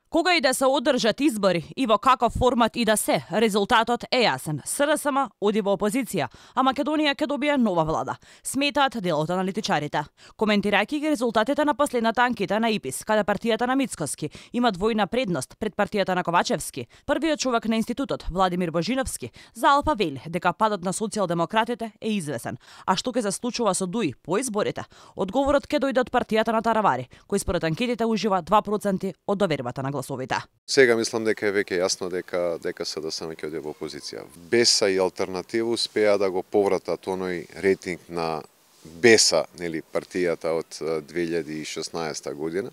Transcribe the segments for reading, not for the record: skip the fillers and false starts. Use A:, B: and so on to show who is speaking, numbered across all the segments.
A: Кога и да се одржат избори и во каков формат и да се, резултатот е јасен. СРСМ оди во опозиција, а Македонија ќе добие нова влада, сметаат дел од аналитичарите. Коментирајќи ги резултатите на последната анкета на ИПИС, каде партијата на Мицкоски има двојна предност пред партијата на Ковачевски, првиот човек на институтот, Владимир Божиновски, за Алфа вели дека падот на социјалдемократите е извесен. А што ќе се случува со ДУИ по изборите? Одговорот ќе дојде од партијата на Таравари, кој според анкетите ужива 2% од довербата на гласовите.
B: Сега мислам дека е веќе јасно дека СДСМ ќе оди во опозиција. Беса и алтернатива успеа да го повратат оној рейтинг на Беса, нели, партијата од 2016 година.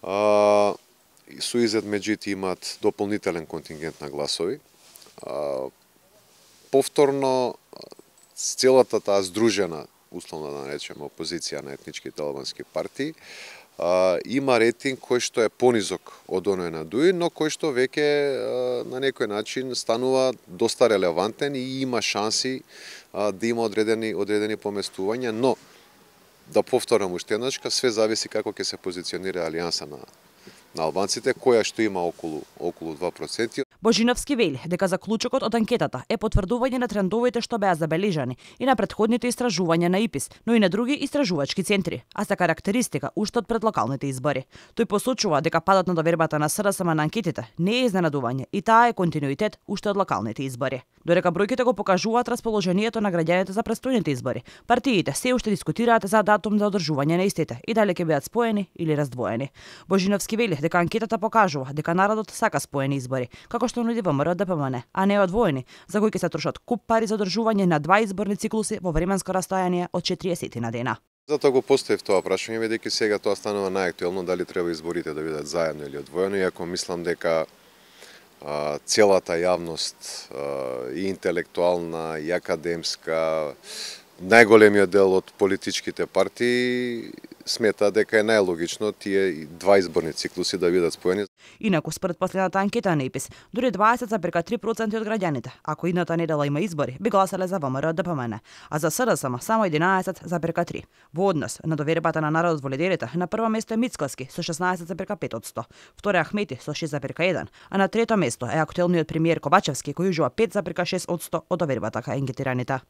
B: Со изедмеđите имаат дополнителен контингент на гласови. Повторно, целата таа здружена, условно да наречеме, опозиција на етничките албански партии, има рейтинг кој што е понизок од оној на ДУИ, но кој што веќе на некој начин станува доста релевантен и има шанси да има одредени поместувања, но да повторам уште еднашка, све зависи како ќе се позиционира алијанса на албанците, која што има околу 2%.
A: Божиновски вели дека заклучокот од анкетата е потврдување на трендовите што беа забележани и на претходните истражувања на ИПИС, но и на други истражувачки центри, а се карактеристика уште од пред локалните избори. Тој посочува дека падот на довербата на СРСМ на анкетите не е изненадување и таа е континуитет уште од локалните избори. Додека бројките го покажуваат расположението на граѓаните за престојните избори, партиите се уште дискутираат за датум за одржување на истите и дали ќе бидат споени или раздвоени. Божиновски вели дека анкетата покажува дека народот сака споени избори, како што нуди ВМРО ДПМН, а не одвоени, за кои ќе се трошат куп пари за одржување на 2 изборни циклуси во временско растојание од 40 на дена.
B: Затоа го поставив тоа прашање, бидејќи сега тоа станува најактуелно дали треба изборите да бидат заедно или одвоено, иако мислам дека целата јавност, и интелектуална, и академска, најголемиот дел од политичките партии смета дека е најлогично тие 2 изборни циклуси да бидат споени.
A: Инаку, според последната анкета на ИПИС, дури 20,3% од граѓаните, ако идната недела има избори, би гласале за ВМРО ДПМН, а за СРСМ само 11,3%. Во однос на довербата на народот во лидерите, на прво место е Мицкоски со 16,5%, втори Ахмети со 6,1%, а на трето место е актуелниот премиер Ковачевски кој ужива 5,6% од довербата кај анкетираните.